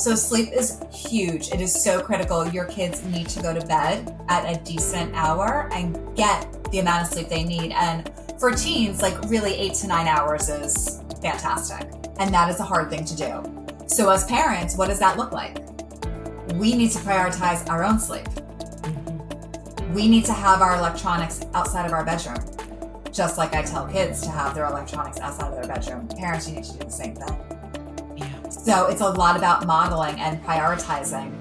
So sleep is huge. It is so critical. Your kids need to go to bed at a decent hour and get the amount of sleep they need. And for teens, like really 8 to 9 hours is fantastic. And that is a hard thing to do. So as parents, what does that look like? We need to prioritize our own sleep. We need to have our electronics outside of our bedroom. Just like I tell kids to have their electronics outside of their bedroom. Parents, you need to do the same thing. Yeah. So it's a lot about modeling and prioritizing.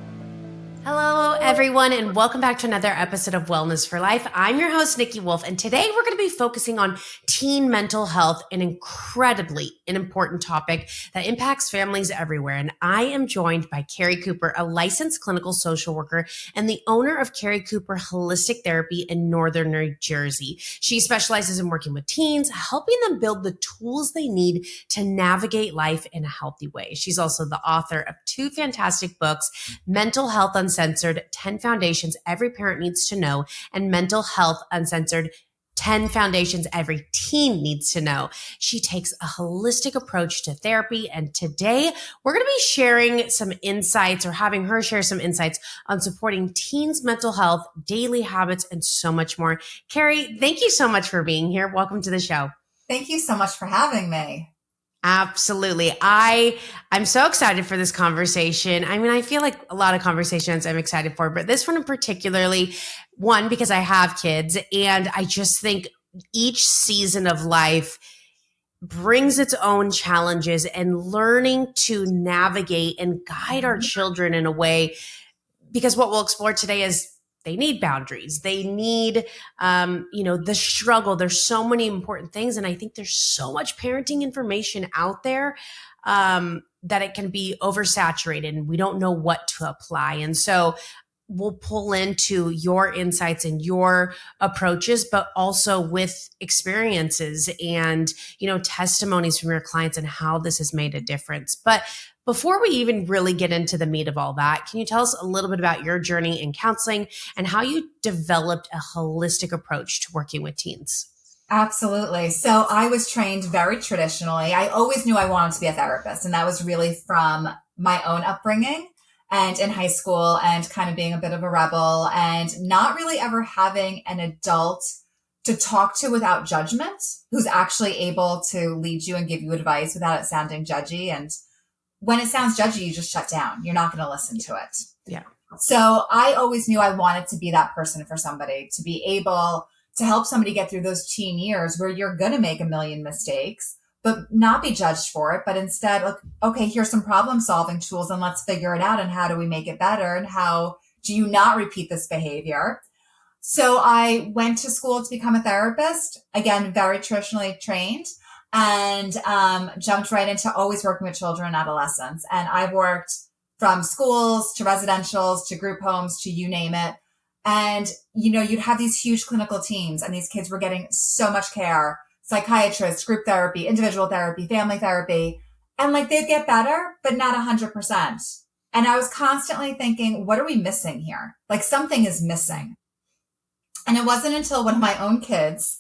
Hello, everyone, and welcome back to another episode of Wellness for Life. I'm your host, Niki Wolf, and today we're going to be focusing on teen mental health, an incredibly important topic that impacts families everywhere. And I am joined by Keri Cooper, a licensed clinical social worker and the owner of Keri Cooper Holistic Therapy in Northern New Jersey. She specializes in working with teens, helping them build the tools they need to navigate life in a healthy way. She's also the author of 2 fantastic books, Mental Health Uncensored, 10 Foundations Every Parent Needs to Know, and Mental Health Uncensored, 10 Foundations Every Teen Needs to Know. She takes a holistic approach to therapy, and today we're going to be sharing some insights, or having her share some insights on supporting teens' mental health, daily habits, and so much more. Keri, thank you so much for being here. Welcome to the show. Thank you so much for having me. Absolutely. I'm so excited for this conversation. I mean, I feel like a lot of conversations I'm excited for, but this one in particularly, one, because I have kids, and I just think each season of life brings its own challenges, and learning to navigate and guide our children in a way, because what we'll explore today is they need boundaries. They need, the struggle. There's so many important things. And I think there's so much parenting information out there that it can be oversaturated and we don't know what to apply. And so we'll pull into your insights and your approaches, but also with experiences and, testimonies from your clients and how this has made a difference. But before we even really get into the meat of all that, can you tell us a little bit about your journey in counseling and how you developed a holistic approach to working with teens? Absolutely. So I was trained very traditionally. I always knew I wanted to be a therapist, and that was really from my own upbringing and in high school, and kind of being a bit of a rebel and not really ever having an adult to talk to without judgment, who's actually able to lead you and give you advice without it sounding judgy. And when it sounds judgy, you just shut down. You're not going to listen to it. Yeah. So I always knew I wanted to be that person for somebody, to be able to help somebody get through those teen years where you're going to make a million mistakes, but not be judged for it. But instead, like, okay, here's some problem solving tools and let's figure it out. And how do we make it better? And how do you not repeat this behavior? So I went to school to become a therapist, again, very traditionally trained, and jumped right into always working with children and adolescents. And I've worked from schools to residentials to group homes to you name it. And, you'd have these huge clinical teams, and these kids were getting so much care, psychiatrists, group therapy, individual therapy, family therapy. And like they'd get better, but not 100%. And I was constantly thinking, what are we missing here? Like something is missing. And it wasn't until one of my own kids,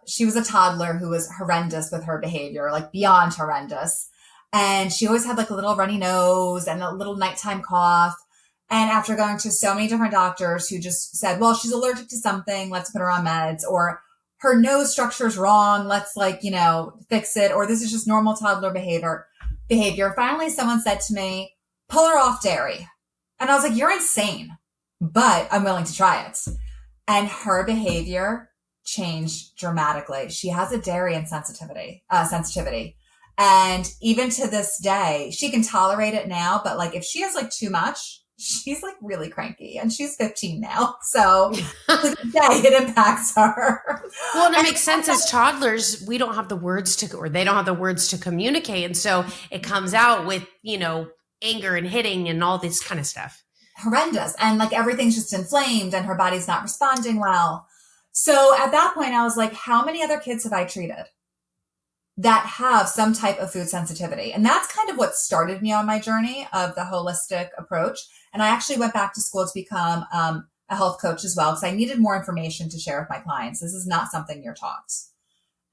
she was a toddler who was horrendous with her behavior, like beyond horrendous. And she always had like a little runny nose and a little nighttime cough. And after going to so many different doctors who just said, well, she's allergic to something, let's put her on meds, or her nose structure is wrong, let's fix it, or this is just normal toddler behavior. Finally, someone said to me, pull her off dairy. And I was like, you're insane, but I'm willing to try it. And her behavior changed dramatically. She has a dairy insensitivity, sensitivity. And even to this day, she can tolerate it now, but like if she has like too much, she's like really cranky, and she's 15 now. So to this day, it impacts her. Well, and it makes sense. As toddlers, we don't have the words to, or they don't have the words to communicate. And so it comes out with, anger and hitting and all this kind of stuff. Horrendous. And like everything's just inflamed and her body's not responding well. So at that point, I was like, how many other kids have I treated that have some type of food sensitivity? And that's kind of what started me on my journey of the holistic approach. And I actually went back to school to become a health coach as well, because I needed more information to share with my clients. This is not something you're taught.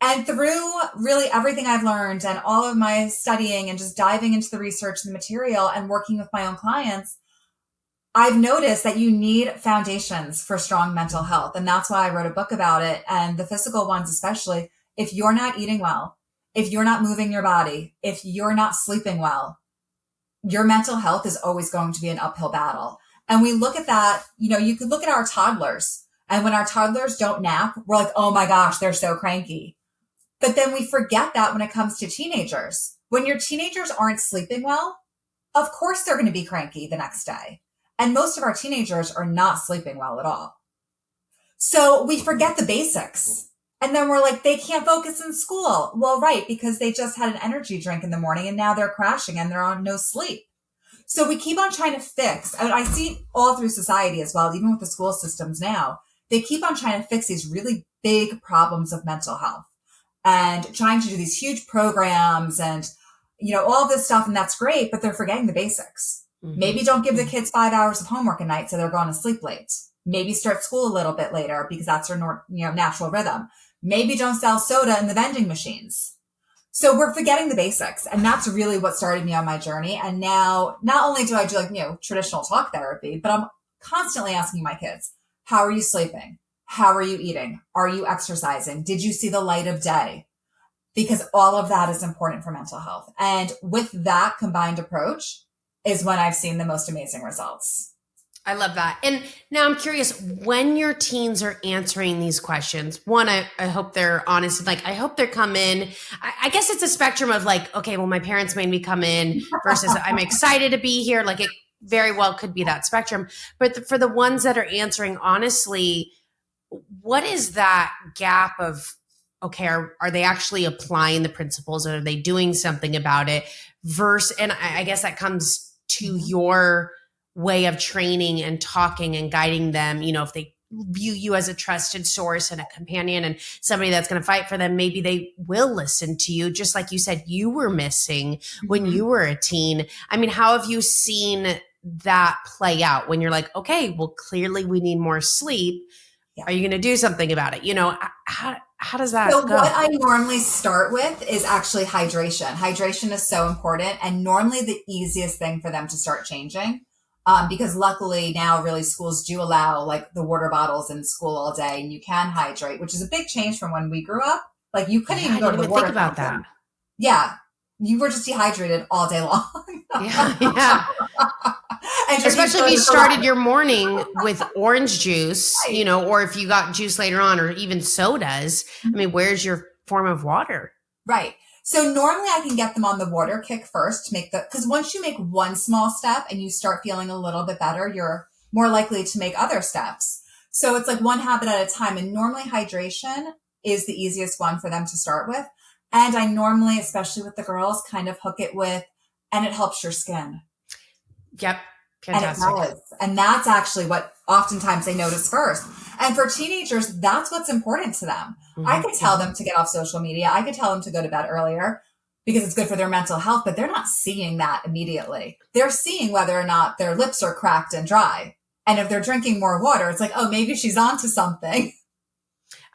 And through really everything I've learned and all of my studying and just diving into the research and the material and working with my own clients, I've noticed that you need foundations for strong mental health. And that's why I wrote a book about it. And the physical ones, especially, if you're not eating well, if you're not moving your body, if you're not sleeping well, your mental health is always going to be an uphill battle. And we look at that, you could look at our toddlers. And when our toddlers don't nap, we're like, oh my gosh, they're so cranky. But then we forget that when it comes to teenagers. When your teenagers aren't sleeping well, of course they're going to be cranky the next day. And most of our teenagers are not sleeping well at all. So we forget the basics. And then we're like, they can't focus in school. Well, right, because they just had an energy drink in the morning and now they're crashing and they're on no sleep. So we keep on trying to fix. And I see all through society as well, even with the school systems now, they keep on trying to fix these really big problems of mental health and trying to do these huge programs and, all this stuff. And that's great, but they're forgetting the basics. Mm-hmm. Maybe don't give the kids 5 hours of homework a night so they're going to sleep late. Maybe start school a little bit later because that's their natural rhythm. Maybe don't sell soda in the vending machines. So we're forgetting the basics. And that's really what started me on my journey. And now not only do I do traditional talk therapy, but I'm constantly asking my kids, how are you sleeping? How are you eating? Are you exercising? Did you see the light of day? Because all of that is important for mental health. And with that combined approach is when I've seen the most amazing results. I love that. And now I'm curious, when your teens are answering these questions, one, I hope they're honest. Like, I hope they come in. I guess it's a spectrum of like, okay, well, my parents made me come in versus I'm excited to be here. Like, it very well could be that spectrum. But for the ones that are answering honestly, what is that gap of, okay, are they actually applying the principles, or are they doing something about it? And I guess that comes to your way of training and talking and guiding them. If they view you as a trusted source and a companion and somebody that's going to fight for them, maybe they will listen to you, just like you said you were missing when you were a teen. I mean, how have you seen that play out when you're like, okay, well, clearly we need more sleep. Yeah. Are you going to do something about it? How does that go? What I normally start with is actually hydration. Hydration is so important, and normally the easiest thing for them to start changing. Because luckily now really schools do allow like the water bottles in school all day and you can hydrate, which is a big change from when we grew up. Like you couldn't even go to the water. Think about that. Yeah. You were just dehydrated all day long. Yeah. And especially if you started your morning with orange juice, right, or if you got juice later on, or even sodas. I mean, where's your form of water? Right. So normally I can get them on the water kick first to because once you make one small step and you start feeling a little bit better, you're more likely to make other steps. So it's like one habit at a time. And normally hydration is the easiest one for them to start with. And I normally, especially with the girls, kind of hook it with, and it helps your skin. Yep. Fantastic. And it does. And that's actually what oftentimes they notice first. And for teenagers, that's what's important to them. Mm-hmm. I could tell them to get off social media. I could tell them to go to bed earlier because it's good for their mental health, but they're not seeing that immediately. They're seeing whether or not their lips are cracked and dry. And if they're drinking more water, it's like, oh, maybe she's onto something.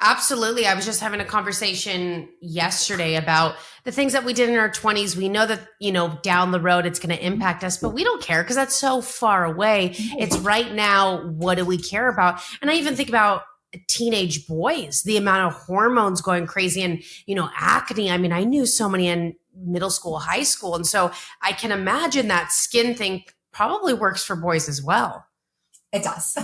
Absolutely. I was just having a conversation yesterday about the things that we did in our 20s. We know that, down the road it's going to impact us, but we don't care because that's so far away. It's right now. What do we care about? And I even think about teenage boys, the amount of hormones going crazy and, acne. I mean, I knew so many in middle school, high school. And so I can imagine that skin thing probably works for boys as well. It does.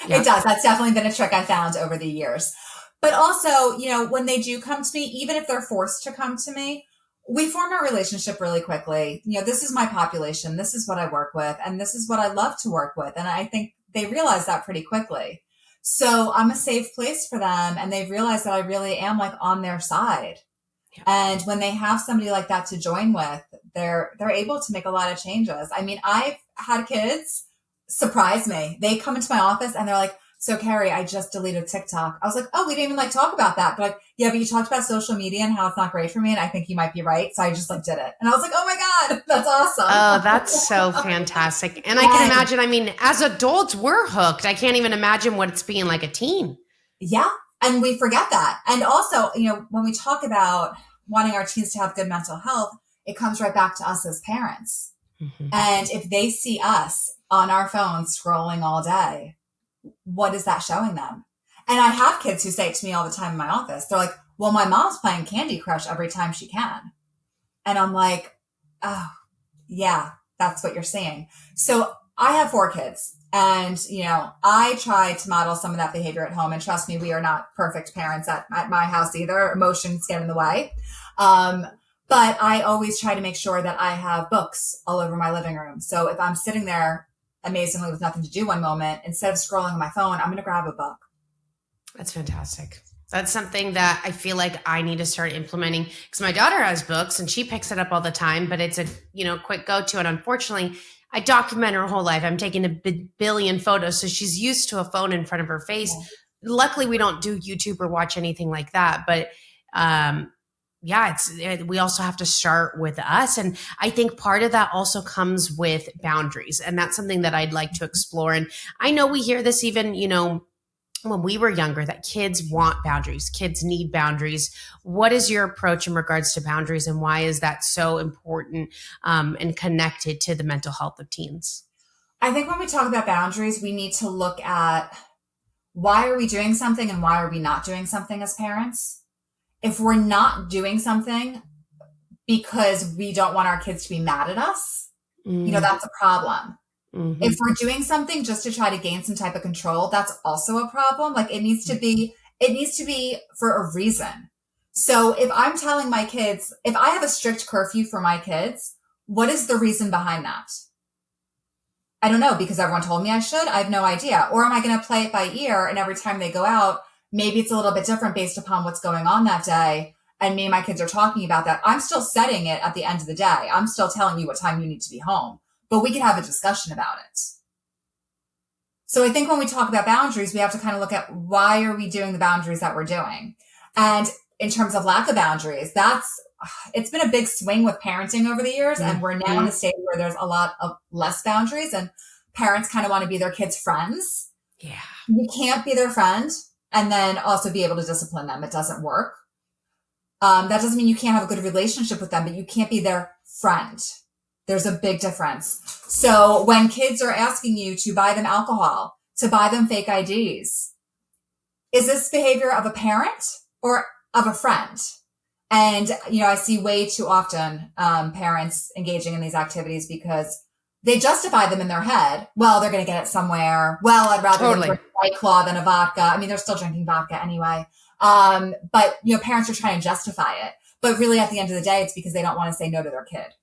Yeah. It does. That's definitely been a trick I found over the years. But also, when they do come to me, even if they're forced to come to me, we form a relationship really quickly. This is my population. This is what I work with. And this is what I love to work with. And I think they realize that pretty quickly. So I'm a safe place for them. And they've realized that I really am like on their side. Yeah. And when they have somebody like that to join with, they're able to make a lot of changes. I mean, I've had kids surprise me. They come into my office and they're like, so Keri, I just deleted TikTok. I was like, oh, we didn't even talk about that. But yeah, but you talked about social media and how it's not great for me. And I think you might be right. So I just did it. And I was like, oh my God, that's awesome. Oh, that's so fantastic. And I can imagine, as adults, we're hooked. I can't even imagine what it's being like a teen. Yeah. And we forget that. And also, when we talk about wanting our teens to have good mental health, it comes right back to us as parents. Mm-hmm. And if they see us on our phones scrolling all day, what is that showing them? And I have kids who say it to me all the time in my office. They're like, well, my mom's playing Candy Crush every time she can. And I'm like, oh, yeah, that's what you're saying. So I have 4 kids, and, I try to model some of that behavior at home. And trust me, we are not perfect parents at my house either. Emotions get in the way. But I always try to make sure that I have books all over my living room. So if I'm sitting there amazingly with nothing to do one moment, instead of scrolling on my phone, I'm going to grab a book. That's fantastic. That's something that I feel like I need to start implementing, because my daughter has books and she picks it up all the time, but it's a, quick go-to. And unfortunately, I document her whole life. I'm taking a billion photos. So she's used to a phone in front of her face. Yeah. Luckily, we don't do YouTube or watch anything like that. But we also have to start with us. And I think part of that also comes with boundaries. And that's something that I'd like to explore. And I know we hear this even, when we were younger, that kids want boundaries. Kids need boundaries. What is your approach in regards to boundaries, and why is that so important and connected to the mental health of teens? I think when we talk about boundaries, we need to look at why are we doing something and why are we not doing something as parents? If we're not doing something because we don't want our kids to be mad at us, that's a problem. Mm-hmm. If we're doing something just to try to gain some type of control, that's also a problem. Like it needs to be for a reason. So if I'm telling my kids, if I have a strict curfew for my kids, what is the reason behind that? I don't know, because everyone told me I should. I have no idea. Or am I going to play it by ear, and every time they go out, maybe it's a little bit different based upon what's going on that day, and me and my kids are talking about that. I'm still setting it at the end of the day. I'm still telling you what time you need to be home. But we could have a discussion about it. So I think when we talk about boundaries, we have to kind of look at why are we doing the boundaries that we're doing? And in terms of lack of boundaries, it's been a big swing with parenting over the years. Mm-hmm. And we're now in a state where there's a lot of less boundaries, and parents kind of want to be their kids' friends. Yeah. You can't be their friend and then also be able to discipline them. It doesn't work. That doesn't mean you can't have a good relationship with them, but you can't be their friend. There's a big difference. So when kids are asking you to buy them alcohol, to buy them fake IDs, is this behavior of a parent or of a friend? And, I see way too often parents engaging in these activities because they justify them in their head. Well, they're going to get it somewhere. Well, I'd rather drink a White Claw than a vodka. I mean, they're still drinking vodka anyway. But, parents are trying to justify it. But really, at the end of the day, it's because they don't want to say no to their kid.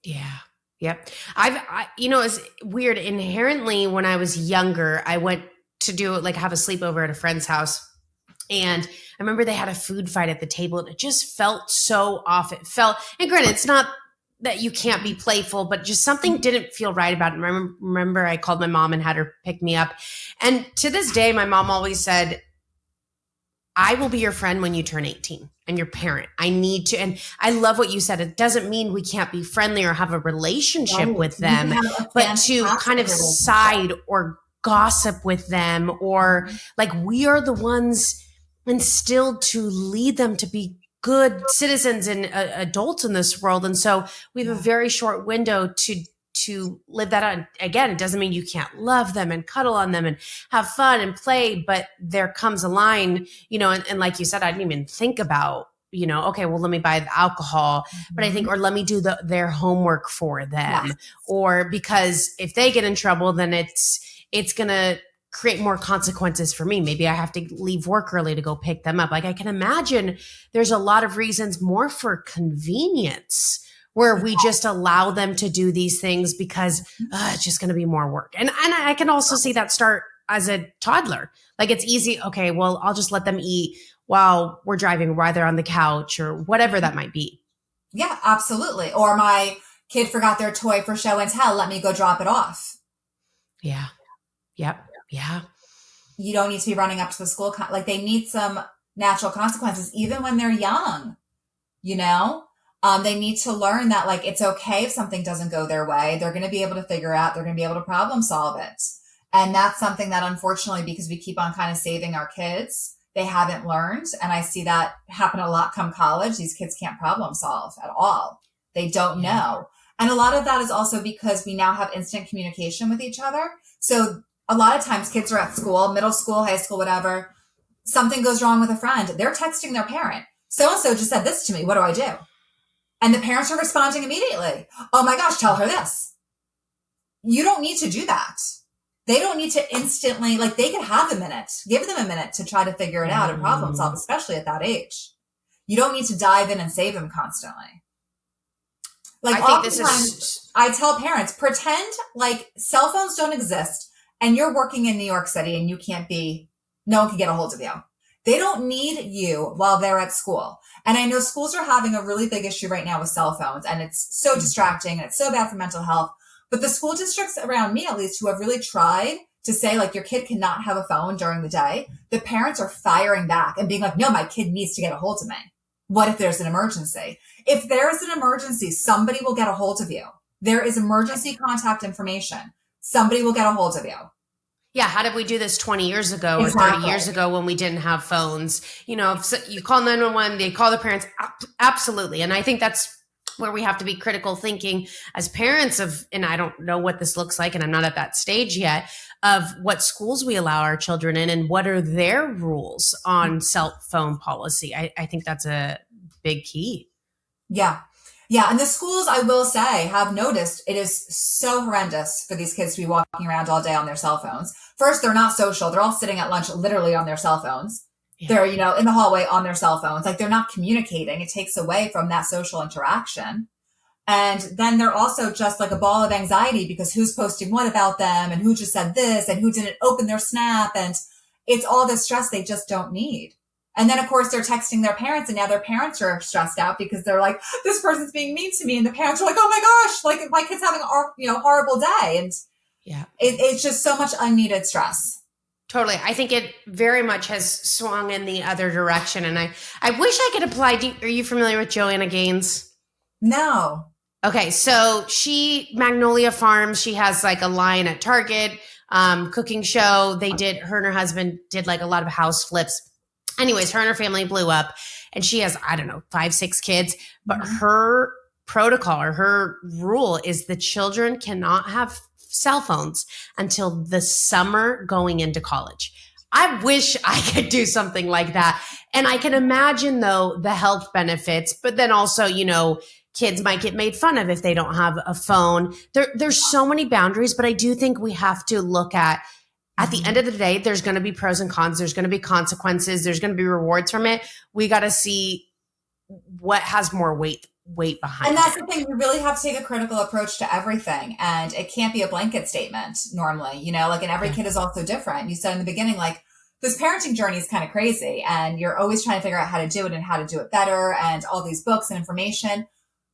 Yeah. Yep. It's weird. Inherently, when I was younger, I went to have a sleepover at a friend's house. And I remember they had a food fight at the table, and it just felt so off. And granted, it's not that you can't be playful, but just something didn't feel right about it. And I remember I called my mom and had her pick me up. And to this day, my mom always said, I will be your friend when you turn 18 and your parent. I need to. And I love what you said. It doesn't mean we can't be friendly or have a relationship with them, but to kind of side or gossip with them, or like we are the ones instilled to lead them to be good citizens and adults in this world. And so we have a very short window to live that out. Again, it doesn't mean you can't love them and cuddle on them and have fun and play, but there comes a line, and like you said, I didn't even think about, okay, well, let me buy the alcohol, but I think, or let me do their homework for them, or because if they get in trouble, then it's going to create more consequences for me. Maybe I have to leave work early to go pick them up. Like I can imagine there's a lot of reasons more for convenience where we just allow them to do these things because it's just going to be more work. And I can also see that start as a toddler. Like it's easy. Okay, well, I'll just let them eat while we're driving, while they're on the couch or whatever that might be. Yeah, absolutely. Or my kid forgot their toy for show and tell. Let me go drop it off. Yeah. Yep. Yeah. You don't need to be running up to the school. Like they need some natural consequences, even when they're young, they need to learn that like, it's okay if something doesn't go their way. They're going to be able to figure out, they're going to be able to problem solve it. And that's something that unfortunately, because we keep on kind of saving our kids, they haven't learned. And I see that happen a lot come college. These kids can't problem solve at all. They don't know. And a lot of that is also because we now have instant communication with each other. So a lot of times kids are at school, middle school, high school, whatever. Something goes wrong with a friend. They're texting their parent. So-and-so just said this to me. What do I do? And the parents are responding immediately. Oh my gosh, tell her this. You don't need to do that. They don't need to instantly, like they could have a minute. Give them a minute to try to figure it out and problem solve, especially at that age. You don't need to dive in and save them constantly. Like oftentimes, I tell parents, pretend like cell phones don't exist and you're working in New York City and no one can get a hold of you. They don't need you while they're at school. And I know schools are having a really big issue right now with cell phones, and it's so distracting and it's so bad for mental health. But the school districts around me, at least, who have really tried to say, like, your kid cannot have a phone during the day, the parents are firing back and being like, no, my kid needs to get a hold of me. What if there's an emergency? If there's an emergency, somebody will get a hold of you. There is emergency contact information. Somebody will get a hold of you. Yeah, how did we do this 20 years ago or 30 years ago when we didn't have phones? You know, if you call 911, they call the parents. Absolutely. And I think that's where we have to be critical thinking as parents of, and I don't know what this looks like, and I'm not at that stage yet, of what schools we allow our children in and what are their rules on cell phone policy. I think that's a big key. Yeah. Yeah. And the schools, I will say, have noticed it is so horrendous for these kids to be walking around all day on their cell phones. First, they're not social. They're all sitting at lunch literally on their cell phones. Yeah. They're, in the hallway on their cell phones. Like they're not communicating. It takes away from that social interaction. And then they're also just like a ball of anxiety because who's posting what about them and who just said this and who didn't open their Snap. And it's all this stress they just don't need. And then, of course, they're texting their parents, and now their parents are stressed out because they're like, this person's being mean to me. And the parents are like, oh my gosh, like my kid's having a horrible day. And it's just so much unneeded stress. Totally. I think it very much has swung in the other direction. And I wish I could apply. Are you familiar with Joanna Gaines? No. Okay. So Magnolia Farms, she has like a line at Target, cooking show. Her and her husband did like a lot of house flips. Anyways, her and her family blew up and she has, 5, 6 kids, but her protocol or her rule is the children cannot have cell phones until the summer going into college. I wish I could do something like that. And I can imagine though, the health benefits, but then also, kids might get made fun of if they don't have a phone. There's so many boundaries, but I do think we have to look at the end of the day, there's going to be pros and cons. There's going to be consequences. There's going to be rewards from it. We got to see what has more weight behind it. And that's the thing. We really have to take a critical approach to everything. And it can't be a blanket statement normally, and every kid is also different. You said in the beginning, like this parenting journey is kind of crazy and you're always trying to figure out how to do it and how to do it better and all these books and information.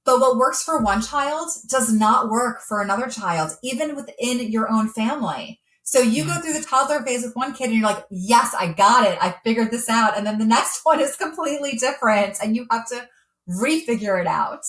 But what works for one child does not work for another child, even within your own family. So you go through the toddler phase with one kid and you're like, yes, I got it. I figured this out. And then the next one is completely different and you have to refigure it out.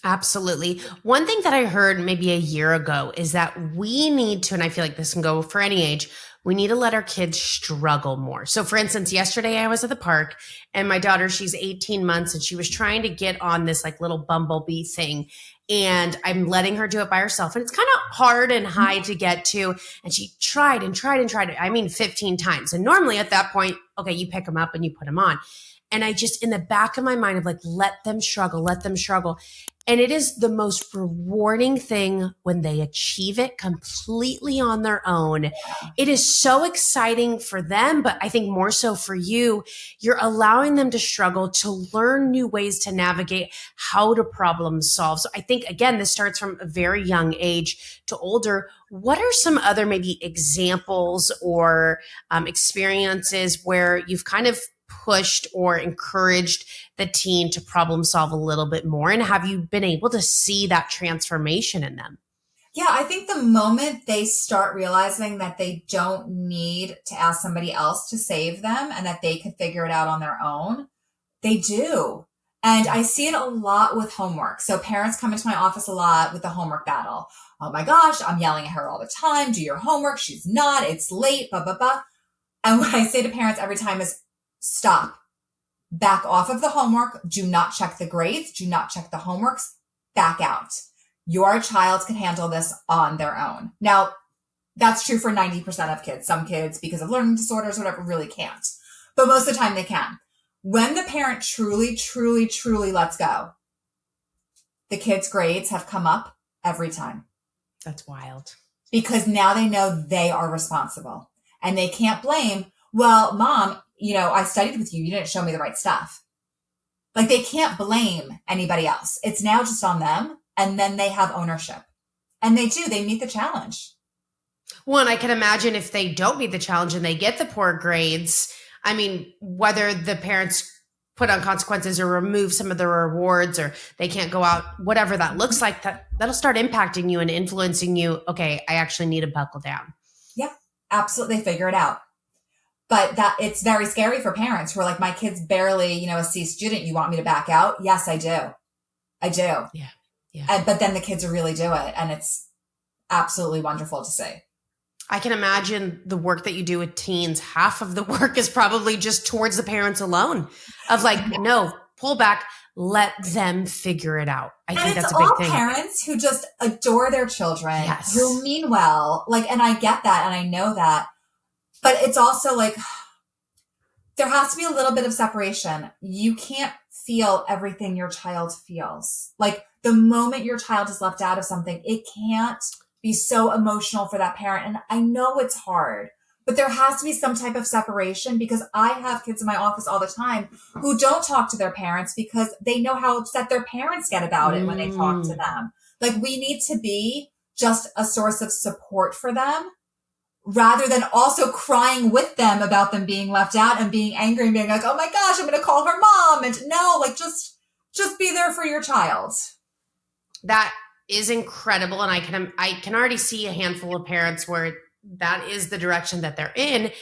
Absolutely. One thing that I heard maybe a year ago is that we need to, and I feel like this can go for any age, we need to let our kids struggle more. So for instance, yesterday I was at the park and my daughter, she's 18 months and she was trying to get on this like little bumblebee thing. And I'm letting her do it by herself. And it's kind of hard and high to get to. And she tried and tried and tried. 15 times. And normally at that point, okay, you pick them up and you put them on. And I just, in the back of my mind of like, let them struggle. And it is the most rewarding thing when they achieve it completely on their own. It is so exciting for them, but I think more so for you. You're allowing them to struggle, to learn new ways to navigate how to problem solve. So I think, again, this starts from a very young age to older. What are some other maybe examples or experiences where you've kind of pushed or encouraged the teen to problem solve a little bit more? And have you been able to see that transformation in them? Yeah, I think the moment they start realizing that they don't need to ask somebody else to save them and that they could figure it out on their own, they do. And I see it a lot with homework. So parents come into my office a lot with the homework battle. Oh my gosh, I'm yelling at her all the time. Do your homework. She's not. It's late, blah, blah, blah. And what I say to parents every time is, stop. Back off of the homework. Do not check the grades. Do not check the homeworks. Back out. Your child can handle this on their own. Now, that's true for 90% of kids. Some kids, because of learning disorders or whatever, really can't. But most of the time they can. When the parent truly, truly, truly lets go, the kids' grades have come up every time. That's wild. Because now they know they are responsible. And they can't blame, well, mom, I studied with you. You didn't show me the right stuff. Like, they can't blame anybody else. It's now just on them. And then they have ownership. And they do. They meet the challenge. Well, and I can imagine if they don't meet the challenge and they get the poor grades, I mean, whether the parents put on consequences or remove some of the rewards or they can't go out, whatever that looks like, that'll start impacting you and influencing you. Okay, I actually need to buckle down. Yeah, absolutely. They figure it out. But that it's very scary for parents who are like, my kid's barely, a C student. You want me to back out? Yes, I do. I do. Yeah. But then the kids really do it. And it's absolutely wonderful to see. I can imagine the work that you do with teens, half of the work is probably just towards the parents alone of like, no, pull back, let them figure it out. I think that's a big thing. Parents who just adore their children, yes, who mean well, and I get that and I know that, but it's also like, there has to be a little bit of separation. You can't feel everything your child feels. Like, the moment your child is left out of something, it can't be so emotional for that parent. And I know it's hard, but there has to be some type of separation, because I have kids in my office all the time who don't talk to their parents because they know how upset their parents get about it when they talk to them. Like, we need to be just a source of support for them rather than also crying with them about them being left out and being angry and being like, oh my gosh, I'm going to call her mom. And no, like, just be there for your child. That is incredible. And I can already see a handful of parents where that is the direction that they're in.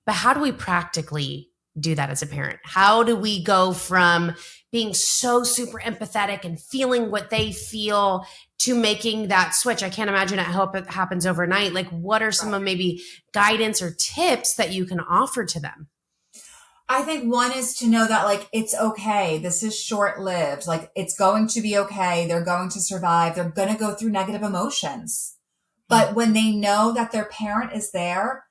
But how do we practically do that as a parent? How do we go from being so super empathetic and feeling what they feel to making that switch? I can't imagine it happens overnight. Like, what are some of maybe guidance or tips that you can offer to them? I think one is to know that, like, it's okay. This is short-lived. Like, it's going to be okay. They're going to survive. They're going to go through negative emotions. But when they know that their parent is there,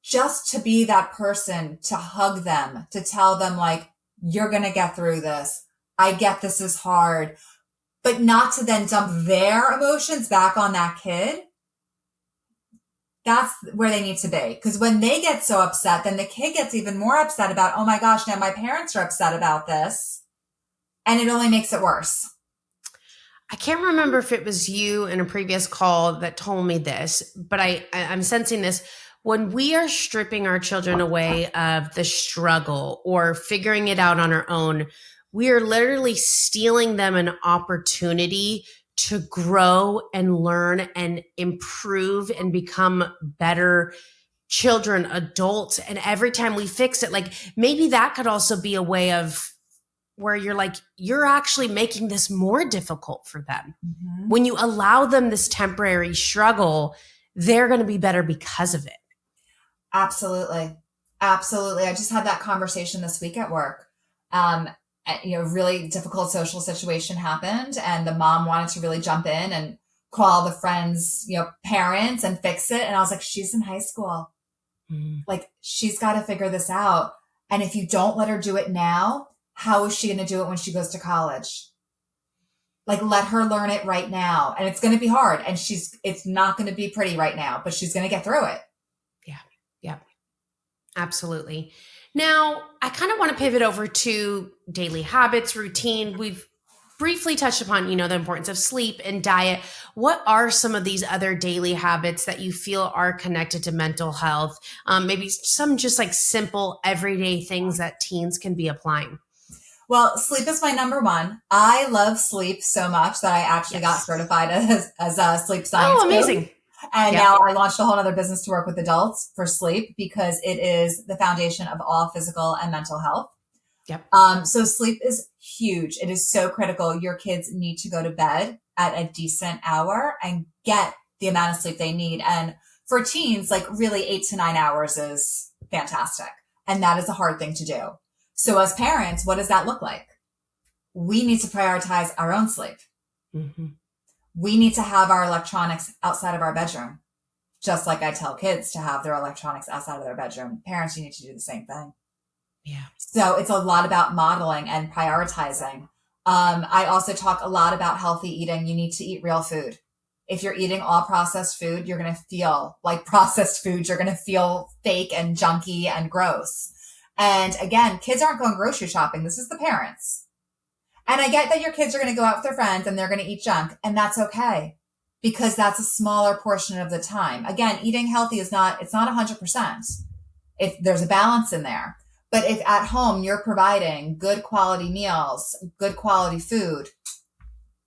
just to be that person, to hug them, to tell them, like, you're going to get through this. I get this is hard. But not to then dump their emotions back on that kid. That's where they need to be. Because when they get so upset, then the kid gets even more upset about, oh my gosh, now my parents are upset about this. And it only makes it worse. I can't remember if it was you in a previous call that told me this, but I'm sensing this. When we are stripping our children away of the struggle or figuring it out on our own, we are literally stealing them an opportunity to grow and learn and improve and become better children, adults. And every time we fix it, like, maybe that could also be a way of where you're like, you're actually making this more difficult for them. Mm-hmm. When you allow them this temporary struggle, they're going to be better because of it. Absolutely. Absolutely. I just had that conversation this week at work. Really difficult social situation happened, and the mom wanted to really jump in and call the friends, parents and fix it. And I was like, she's in high school. Like, she's got to figure this out. And if you don't let her do it now, how is she going to do it when she goes to college? Like, let her learn it right now. And it's going to be hard. And it's not going to be pretty right now, but she's going to get through it. Yeah, absolutely. Now, I kind of want to pivot over to daily habits, routine. We've briefly touched upon, the importance of sleep and diet. What are some of these other daily habits that you feel are connected to mental health? Maybe some just like simple everyday things that teens can be applying. Well, sleep is my number one. I love sleep so much that I actually got certified as a sleep science coach. Oh, amazing. And now I launched a whole other business to work with adults for sleep, because it is the foundation of all physical and mental health. Yep. So sleep is huge. It is so critical. Your kids need to go to bed at a decent hour and get the amount of sleep they need. And for teens, like, really 8 to 9 hours is fantastic. And that is a hard thing to do. So as parents, what does that look like? We need to prioritize our own sleep. Mm-hmm. We need to have our electronics outside of our bedroom. Just like I tell kids to have their electronics outside of their bedroom. Parents, you need to do the same thing. Yeah. So it's a lot about modeling and prioritizing. I also talk a lot about healthy eating. You need to eat real food. If you're eating all processed food, you're going to feel like processed food. You're going to feel fake and junky and gross. And again, kids aren't going grocery shopping. This is the parents. And I get that your kids are going to go out with their friends and they're going to eat junk, and that's okay because that's a smaller portion of the time. Again, eating healthy it's not 100%. If there's a balance in there. But if at home you're providing good quality meals, good quality food,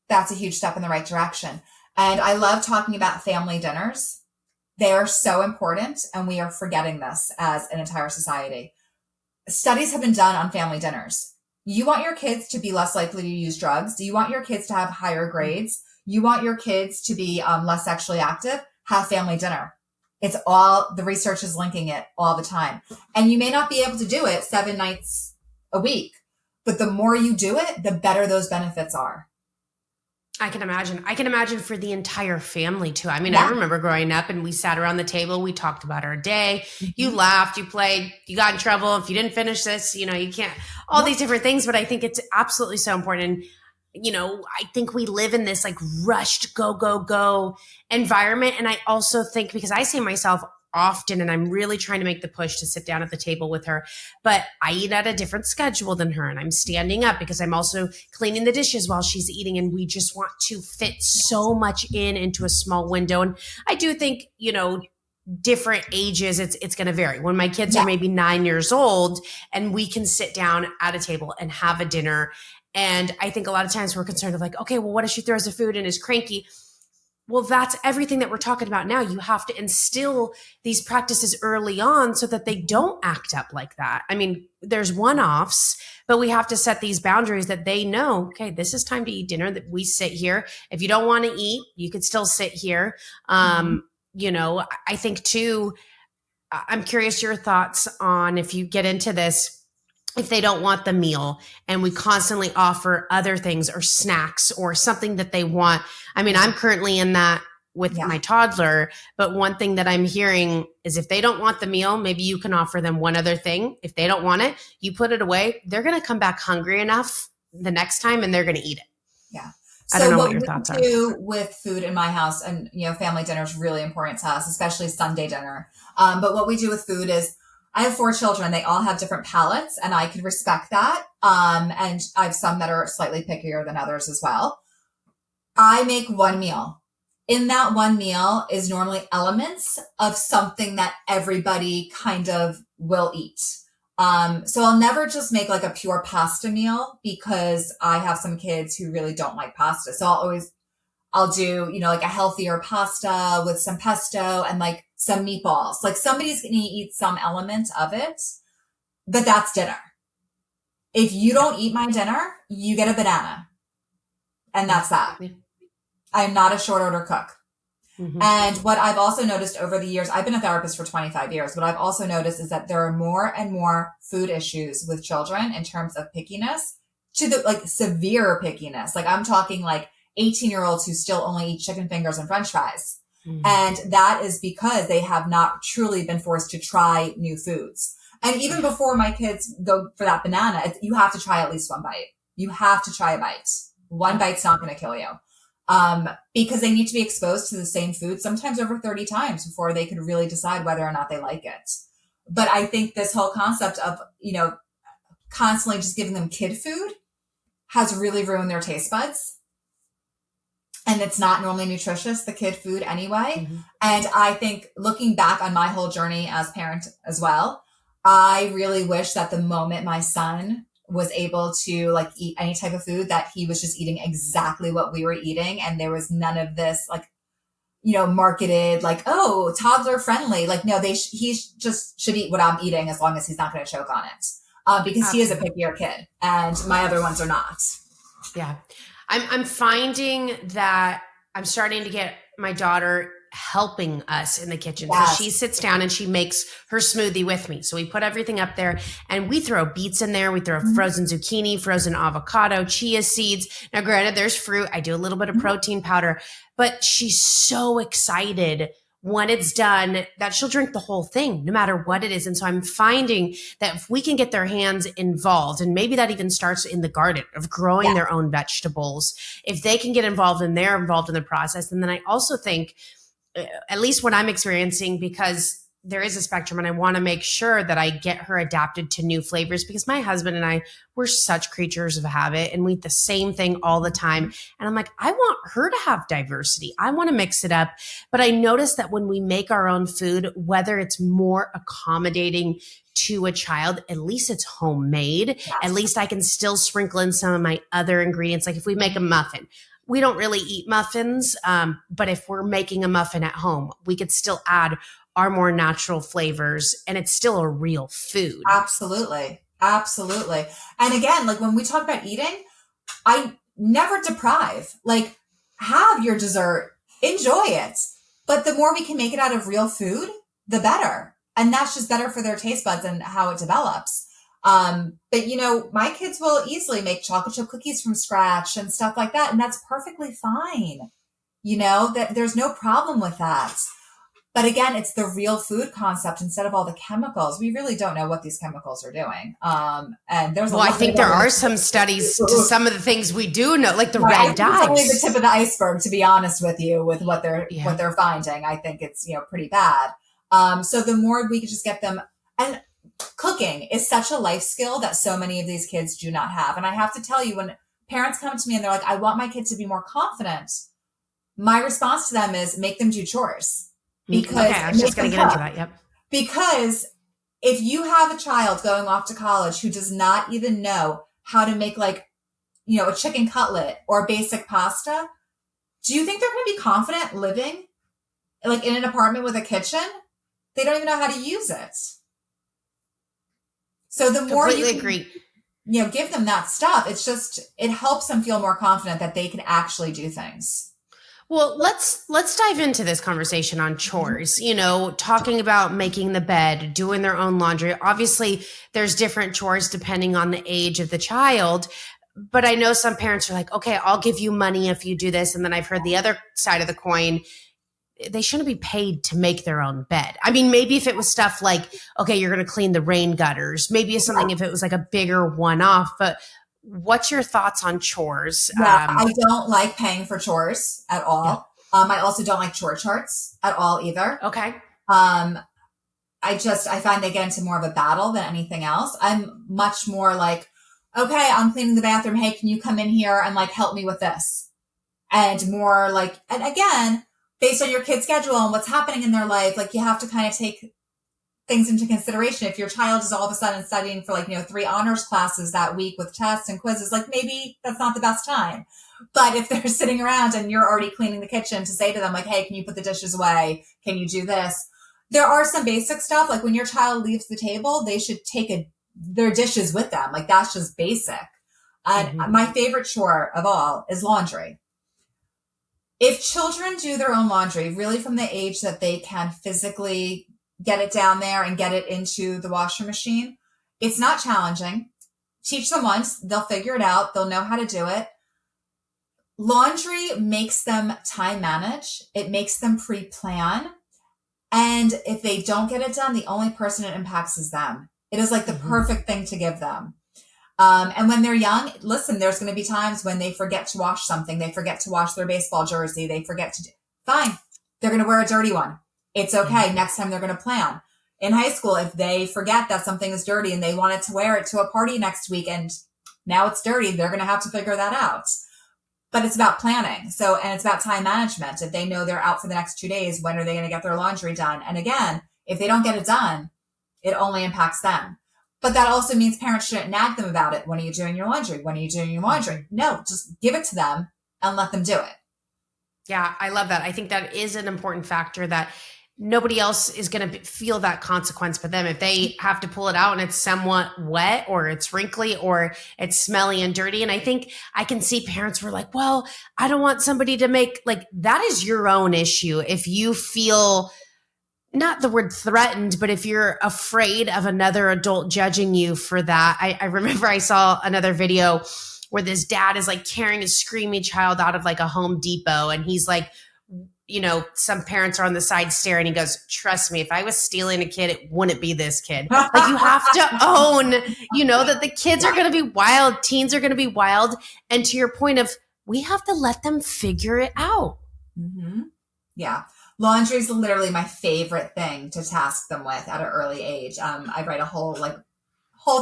that's a huge step in the right direction. And I love talking about family dinners. They are so important, and we are forgetting this as an entire society. Studies have been done on family dinners. You want your kids to be less likely to use drugs? Do you want your kids to have higher grades? You want your kids to be less sexually active? Have family dinner. It's all, the research is linking it all the time. And you may not be able to do it 7 nights a week, but the more you do it, the better those benefits are. I can imagine for the entire family too. I mean, Yeah. I remember growing up and we sat around the table, we talked about our day. Mm-hmm. You laughed, you played, you got in trouble. If you didn't finish this, you can't, all these different things. But I think it's absolutely so important. And, I think we live in this like rushed go environment. And I also think, because I see myself often, and I'm really trying to make the push to sit down at the table with her, but I eat at a different schedule than her, and I'm standing up because I'm also cleaning the dishes while she's eating, and we just want to fit so much into a small window. And I do think, different ages, it's going to vary. When my kids are maybe 9 years old and we can sit down at a table and have a dinner. And I think a lot of times we're concerned of like, okay, well, what if she throws the food and is cranky? Well, that's everything that we're talking about now. You have to instill these practices early on so that they don't act up like that. I mean, there's one-offs, but we have to set these boundaries that they know, okay, this is time to eat dinner, that we sit here. If you don't want to eat, you could still sit here. I think too, I'm curious your thoughts on, if you get into this, if they don't want the meal and we constantly offer other things or snacks or something that they want. I mean, I'm currently in that with my toddler, but one thing that I'm hearing is if they don't want the meal, maybe you can offer them one other thing. If they don't want it, you put it away. They're going to come back hungry enough the next time and they're going to eat it. Yeah. I don't know what your thoughts are. What we do with food in my house, and family dinner is really important to us, especially Sunday dinner. But what we do with food is, I have 4 children. They all have different palates, and I can respect that. And I have some that are slightly pickier than others as well. I make one meal. In that one meal is normally elements of something that everybody kind of will eat. So I'll never just make like a pure pasta meal because I have some kids who really don't like pasta. So I'll do, like a healthier pasta with some pesto and like some meatballs. Like somebody's going to eat some element of it, but that's dinner. If you don't eat my dinner, you get a banana. And that's that. I'm not a short order cook. Mm-hmm. And what I've also noticed over the years, I've been a therapist for 25 years. What I've also noticed is that there are more and more food issues with children in terms of pickiness, to the like severe pickiness. Like I'm talking like 18-year-olds who still only eat chicken fingers and French fries. Mm-hmm. And that is because they have not truly been forced to try new foods. And even before my kids go for that banana, you have to try at least one bite. You have to try a bite. One bite's not going to kill you. Because they need to be exposed to the same food, sometimes over 30 times before they can really decide whether or not they like it. But I think this whole concept of, constantly just giving them kid food has really ruined their taste buds. And it's not normally nutritious, the kid food anyway. Mm-hmm. And I think looking back on my whole journey as parent as well, I really wish that the moment my son was able to like eat any type of food, that he was just eating exactly what we were eating. And there was none of this like, marketed like, oh, toddler friendly. Like, no, he just should eat what I'm eating as long as he's not going to choke on it. Because Absolutely. He is a pickier kid and my other ones are not. Yeah. I'm finding that I'm starting to get my daughter helping us in the kitchen. So Yes. she sits down and she makes her smoothie with me. So we put everything up there and we throw beets in there. We throw frozen zucchini, frozen avocado, chia seeds. Now, granted, there's fruit. I do a little bit of protein powder, but she's so excited when it's done that she'll drink the whole thing, no matter what it is. And so I'm finding that if we can get their hands involved, and maybe that even starts in the garden of growing their own vegetables, if they can get involved and they're involved in the process. And then I also think, at least what I'm experiencing, because there is a spectrum and I want to make sure that I get her adapted to new flavors, because my husband and I, we're such creatures of habit and we eat the same thing all the time. And I'm like, I want her to have diversity. I want to mix it up. But I notice that when we make our own food, whether it's more accommodating to a child, at least it's homemade. Yes. At least I can still sprinkle in some of my other ingredients. Like if we make a muffin, we don't really eat muffins. But if we're making a muffin at home, we could still add our more natural flavors and it's still a real food. Absolutely. Absolutely. And again, like when we talk about eating, I never deprive. Like, have your dessert, enjoy it. But the more we can make it out of real food, the better. And that's just better for their taste buds and how it develops. But you know, my kids will easily make chocolate chip cookies from scratch and stuff like that. And that's perfectly fine. You know, that there's no problem with that. But again, it's the real food concept instead of all the chemicals. We really don't know what these chemicals are doing. And there's I think there are some studies to some of the things we do know, like the red dyes. It's only the tip of the iceberg, to be honest with you, with what they're finding. I think it's, you know, pretty bad. So the more we could just get them, and cooking is such a life skill that so many of these kids do not have. And I have to tell you, when parents come to me and they're like, I want my kid to be more confident, my response to them is make them do chores. Because I was just going to get into that. Yep. Because if you have a child going off to college who does not even know how to make, like, you know, a chicken cutlet or basic pasta, do you think they're going to be confident living like in an apartment with a kitchen? They don't even know how to use it. So the more you can, you know, give them that stuff, it's just, it helps them feel more confident that they can actually do things. Well, let's dive into this conversation on chores, you know, talking about making the bed, doing their own laundry. Obviously, there's different chores depending on the age of the child. But I know some parents are like, okay, I'll give you money if you do this. And then I've heard the other side of the coin. They shouldn't be paid to make their own bed. I mean, maybe if it was stuff like, okay, you're going to clean the rain gutters, maybe it's something if it was like a bigger one-off, but what's your thoughts on chores? Yeah, I don't like paying for chores at all. Yeah. I also don't like chore charts at all either. Okay. I find they get into more of a battle than anything else. I'm much more like, okay, I'm cleaning the bathroom. Hey, can you come in here and like help me with this? And more like, and again, based on your kid's schedule and what's happening in their life, like you have to kind of take things into consideration. If your child is all of a sudden studying for like, you know, 3 honors classes that week with tests and quizzes, like maybe that's not the best time. But if they're sitting around and you're already cleaning the kitchen, to say to them like, hey, can you put the dishes away? Can you do this? There are some basic stuff. Like when your child leaves the table, they should take their dishes with them. Like that's just basic. And my favorite chore of all is laundry. If children do their own laundry, really from the age that they can physically get it down there and get it into the washer machine, it's not challenging. Teach them once, they'll figure it out. They'll know how to do it. Laundry makes them time manage. It makes them pre-plan. And if they don't get it done, the only person it impacts is them. It is like the perfect thing to give them. And when they're young, listen, there's going to be times when they forget to wash something. They forget to wash their baseball jersey. They forget to fine. They're going to wear a dirty one. It's okay. Next time they're going to plan. In high school, if they forget that something is dirty and they wanted to wear it to a party next week and now it's dirty, they're going to have to figure that out. But it's about planning. So, and it's about time management. If they know they're out for the next 2 days, when are they going to get their laundry done? And again, if they don't get it done, it only impacts them. But that also means parents shouldn't nag them about it. When are you doing your laundry? When are you doing your laundry? No, just give it to them and let them do it. Yeah, I love that. I think that is an important factor, that nobody else is going to feel that consequence but them. If they have to pull it out and it's somewhat wet or it's wrinkly or it's smelly and dirty. And I think I can see parents were like, well, I don't want somebody to make, like, that is your own issue. If you feel, not the word threatened, but if you're afraid of another adult judging you for that. I remember I saw another video where this dad is like carrying a screaming child out of like a Home Depot. And he's like, some parents are on the side staring. He goes, trust me, if I was stealing a kid, it wouldn't be this kid. Like, you have to own, that the kids are going to be wild. Teens are going to be wild. And to your point of, we have to let them figure it out. Mm-hmm. Yeah. Laundry is literally my favorite thing to task them with at an early age. I write a whole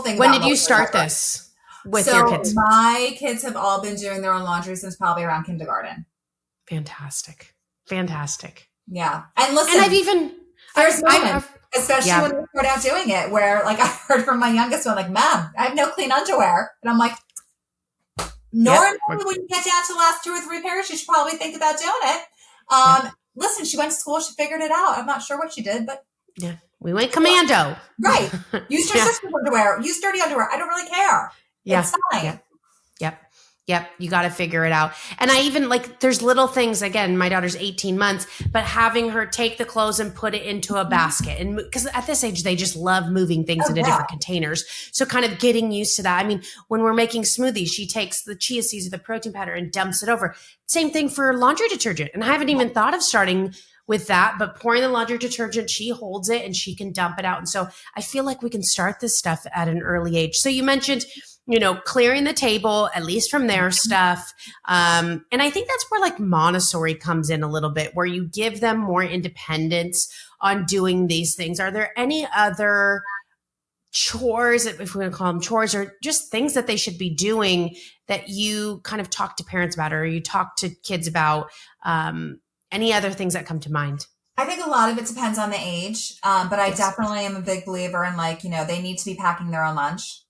thing. When did you start this with your kids? My kids have all been doing their own laundry since probably around kindergarten. Fantastic. Yeah. And listen, and there's moments, especially when they start out doing it, where like I heard from my youngest one, like, Mom, I have no clean underwear. And I'm like, normally when you get down to the last 2 or 3 pairs, you should probably think about doing it. Listen, she went to school, she figured it out. I'm not sure what she did, but yeah, we went commando. Right. Use your sister's underwear, use dirty underwear. I don't really care. Yeah. It's fine. Yep. You got to figure it out. And I even there's little things, again, my daughter's 18 months, but having her take the clothes and put it into a basket. And because at this age, they just love moving things into different containers. So kind of getting used to that. I mean, when we're making smoothies, she takes the chia seeds or the protein powder and dumps it over. Same thing for laundry detergent. And I haven't even thought of starting with that, but pouring the laundry detergent, she holds it and she can dump it out. And so I feel like we can start this stuff at an early age. So you mentioned, clearing the table, at least from their stuff. And I think that's where like Montessori comes in a little bit, where you give them more independence on doing these things. Are there any other chores, if we're going to call them chores, or just things that they should be doing that you kind of talk to parents about, or you talk to kids about? Any other things that come to mind? I think a lot of it depends on the age. But I definitely am a big believer in they need to be packing their own lunch.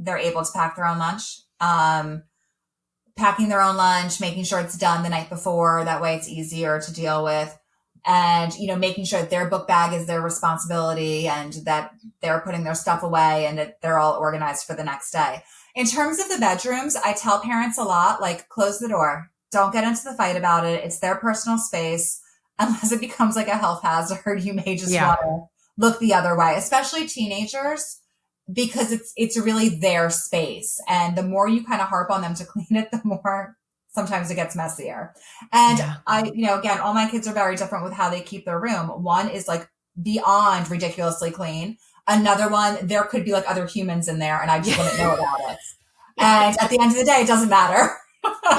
They're able to pack their own lunch. Packing their own lunch, making sure it's done the night before. That way it's easier to deal with. And, making sure that their book bag is their responsibility and that they're putting their stuff away and that they're all organized for the next day. In terms of the bedrooms, I tell parents a lot, close the door. Don't get into the fight about it. It's their personal space. Unless it becomes like a health hazard, you may just want to look the other way, especially teenagers, because it's really their space. And the more you kind of harp on them to clean it, the more sometimes it gets messier. And again, all my kids are very different with how they keep their room. One is beyond ridiculously clean. Another one, there could be other humans in there and I just wouldn't know about it. And at the end of the day, it doesn't matter.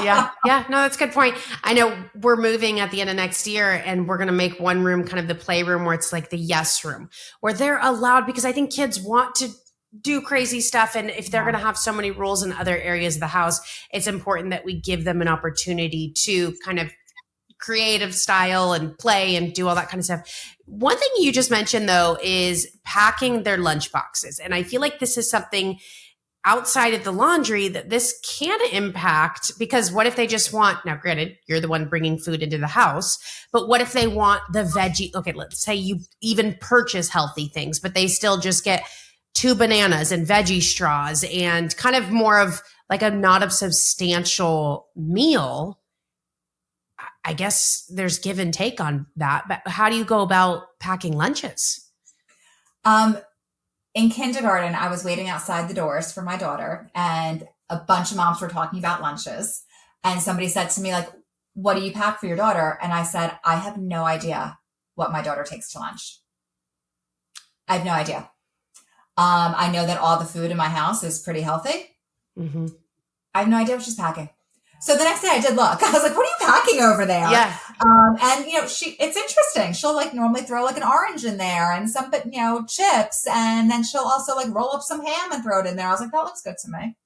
Yeah. No, that's a good point. I know we're moving at the end of next year and we're going to make one room kind of the playroom where it's like the yes room, where they're allowed, because I think kids want to do crazy stuff. And if they're going to have so many rules in other areas of the house, it's important that we give them an opportunity to kind of creative style and play and do all that kind of stuff. One thing you just mentioned though is packing their lunch boxes. And I feel like this is something outside of the laundry that this can impact, because what if they just want, now granted, you're the one bringing food into the house, but what if they want the veggie? Okay, let's say you even purchase healthy things, but they still just get 2 bananas and veggie straws and kind of more of a not a substantial meal. I guess there's give and take on that, but how do you go about packing lunches? In kindergarten, I was waiting outside the doors for my daughter and a bunch of moms were talking about lunches. And somebody said to me, what do you pack for your daughter? And I said, I have no idea what my daughter takes to lunch. I have no idea. I know that all the food in my house is pretty healthy. Mm-hmm. I have no idea what she's packing. So the next day I did look. I was like, what are you packing over there? Yeah. And it's interesting. She'll normally throw an orange in there and some, chips. And then she'll also roll up some ham and throw it in there. I was like, that looks good to me.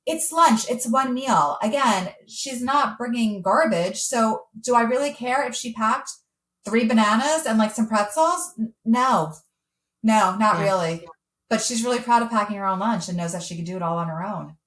It's lunch. It's one meal. Again, she's not bringing garbage. So do I really care if she packed 3 bananas and some pretzels? No, not really. But she's really proud of packing her own lunch and knows that she can do it all on her own.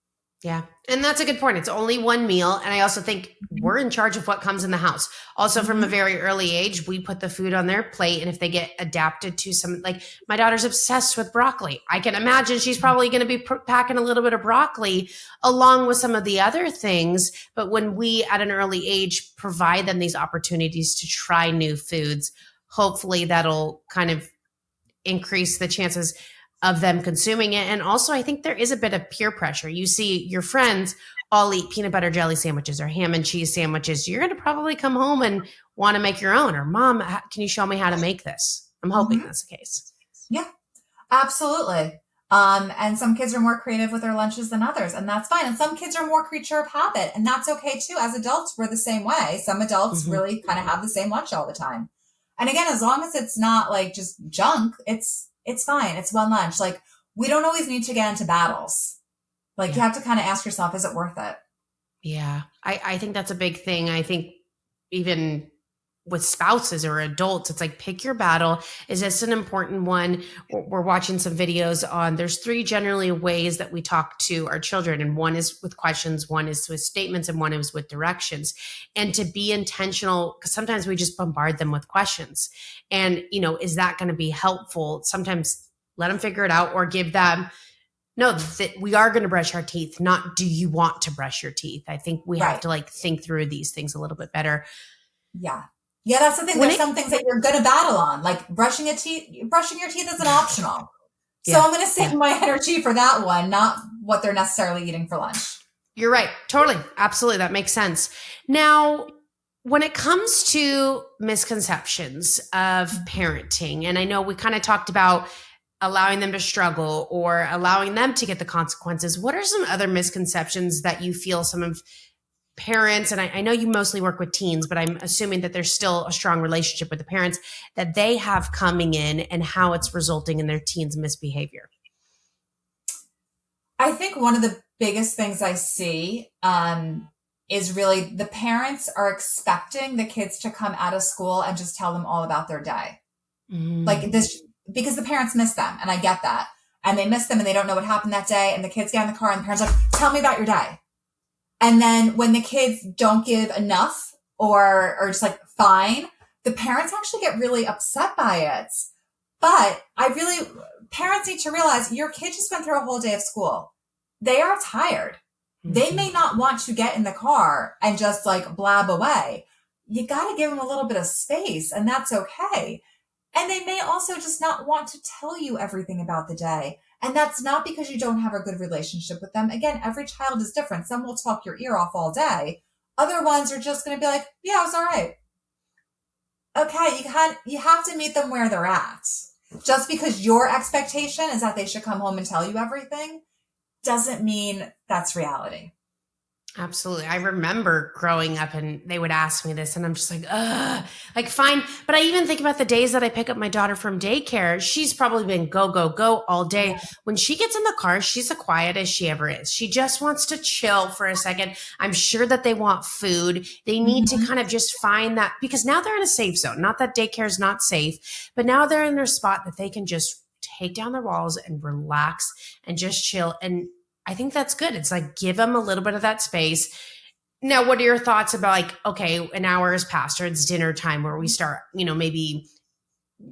Yeah. And that's a good point. It's only one meal. And I also think we're in charge of what comes in the house. Also, from a Mm-hmm. very early age, we put the food on their plate. And if they get adapted to some, like my daughter's obsessed with broccoli, I can imagine she's probably going to be packing a little bit of broccoli along with some of the other things. But when we at an early age provide them these opportunities to try new foods, hopefully that'll kind of increase the chances of them consuming it. And also, I think there is a bit of peer pressure. You see your friends all eat peanut butter jelly sandwiches or ham and cheese sandwiches. You're going to probably come home and want to make your own. Or, Mom, can you show me how to make this? I'm hoping Mm-hmm. that's the case. Yeah, absolutely. And some kids are more creative with their lunches than others, and that's fine. And some kids are more creature of habit, and that's okay too. As adults, we're the same way. Some adults Mm-hmm. really kind of have the same lunch all the time. And again, as long as it's not like just junk, it's fine. It's one lunch. Like, we don't always need to get into battles. Like, Yeah. you have to kind of ask yourself, is it worth it? Yeah. I think that's a big thing. I think even with spouses or adults, it's like, pick your battle. Is this an important one? We're watching some videos on, there's three generally ways that we talk to our children. And one is with questions, one is with statements, and one is with directions. And to be intentional, because sometimes we just bombard them with questions. And, is that going to be helpful? Sometimes let them figure it out, or give them, no, that we are going to brush our teeth, not do you want to brush your teeth? I think we have Right. to think through these things a little bit better. Yeah. Yeah, that's the thing. There's some things that you're going to battle on, like brushing your teeth is an optional. So I'm going to save my energy for that one, not what they're necessarily eating for lunch. You're right. Totally. Absolutely. That makes sense. Now, when it comes to misconceptions of parenting, and I know we kind of talked about allowing them to struggle or allowing them to get the consequences, what are some other misconceptions that you feel some of parents, and I know you mostly work with teens, but I'm assuming that there's still a strong relationship with the parents, that they have coming in and how it's resulting in their teens' misbehavior? I think one of the biggest things I see is really the parents are expecting the kids to come out of school and just tell them all about their day. Mm. Like this, because the parents miss them, and I get that. And they miss them and they don't know what happened that day. And the kids get in the car and the parents are like, tell me about your day. And then when the kids don't give enough or just like fine, the parents actually get really upset by it. But parents need to realize your kid just went through a whole day of school. They are tired. Mm-hmm. They may not want to get in the car and just like blab away. You got to give them a little bit of space, and that's okay. And they may also just not want to tell you everything about the day. And that's not because you don't have a good relationship with them. Again, every child is different. Some will talk your ear off all day. Other ones are just going to be like, yeah, it was all right. Okay, you have to meet them where they're at. Just because your expectation is that they should come home and tell you everything doesn't mean that's reality. Absolutely. I remember growing up and they would ask me this and I'm just like, ugh, like fine. But I even think about the days that I pick up my daughter from daycare. She's probably been go, go, go all day. Yeah. When she gets in the car, she's as quiet as she ever is. She just wants to chill for a second. I'm sure that they want food. They need to kind of just find that, because now they're in a safe zone. Not that daycare is not safe, but now they're in their spot that they can just take down their walls and relax and just chill. And I think that's good. It's like, give them a little bit of that space. Now, what are your thoughts about like, okay, an hour has passed or it's dinner time where we start, maybe,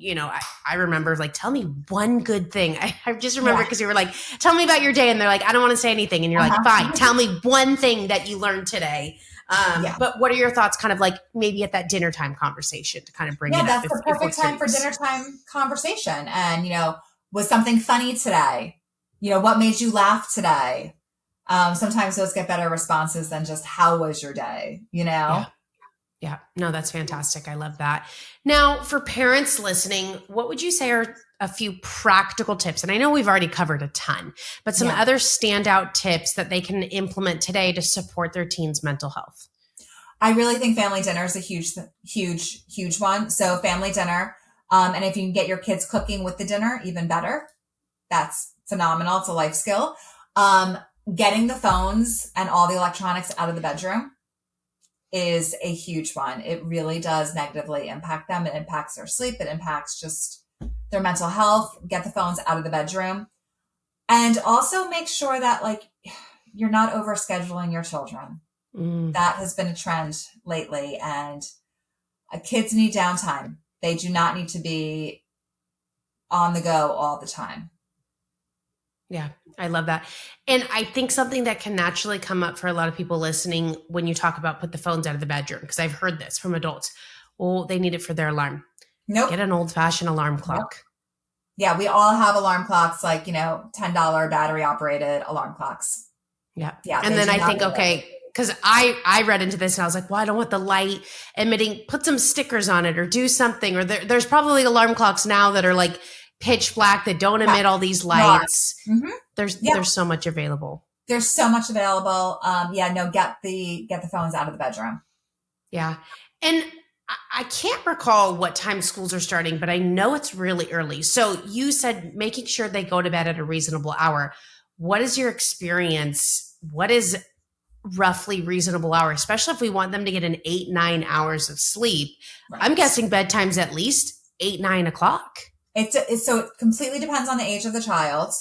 I remember like, tell me one good thing. I just remember because you were like, tell me about your day. And they're like, I don't want to say anything. And you're like, fine, tell me one thing that you learned today. But what are your thoughts kind of like maybe at that dinner time conversation to kind of bring it up? Yeah, that's the perfect time for dinner time conversation. And, was something funny today? What made you laugh today? Sometimes those get better responses than just how was your day, Yeah. No, that's fantastic. I love that. Now, for parents listening, what would you say are a few practical tips? And I know we've already covered a ton, but some other standout tips that they can implement today to support their teens' mental health. I really think family dinner is a huge, huge, huge one. So family dinner. And if you can get your kids cooking with the dinner, even better. That's phenomenal. It's a life skill. Getting the phones and all the electronics out of the bedroom is a huge one. It really does negatively impact them. It impacts their sleep. It impacts just their mental health. Get the phones out of the bedroom. And also make sure that you're not overscheduling your children. Mm. That has been a trend lately, and kids need downtime. They do not need to be on the go all the time. Yeah, I love that. And I think something that can naturally come up for a lot of people listening when you talk about put the phones out of the bedroom, because I've heard this from adults. Well, they need it for their alarm. Nope. Get an old-fashioned alarm clock. Nope. Yeah, we all have alarm clocks, like, $10 battery operated alarm clocks. Yeah. Yeah. And then I think, okay, because I read into this and I was like, well, I don't want the light emitting, put some stickers on it or do something. Or there's probably alarm clocks now that are like pitch black that don't emit all these lights. Mm-hmm. There's so much available. There's so much available. Get the phones out of the bedroom. Yeah. And I can't recall what time schools are starting, but I know it's really early. So you said making sure they go to bed at a reasonable hour. What is your experience? What is roughly reasonable hour, especially if we want them to get an 8-9 hours of sleep? Right. I'm guessing bedtime's at least 8-9 o'clock. So it completely depends on the age of the child.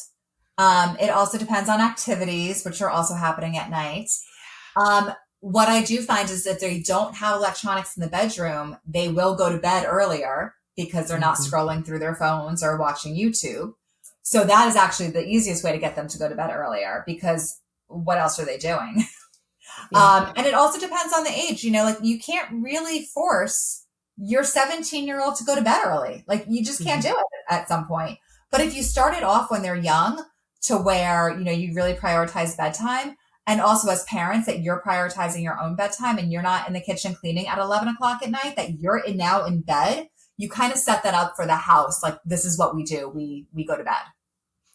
It also depends on activities, which are also happening at night. What I do find is that they don't have electronics in the bedroom, they will go to bed earlier because they're not scrolling through their phones or watching YouTube. So that is actually the easiest way to get them to go to bed earlier, because what else are they doing? Yeah. And it also depends on the age. You can't really force your 17-year-old to go to bed early. Like, you just can't do it at some point. But if you start it off when they're young to where, you really prioritize bedtime, and also as parents that you're prioritizing your own bedtime and you're not in the kitchen cleaning at 11 o'clock at night, that you're now in bed, you kind of set that up for the house. Like, this is what we do. We go to bed.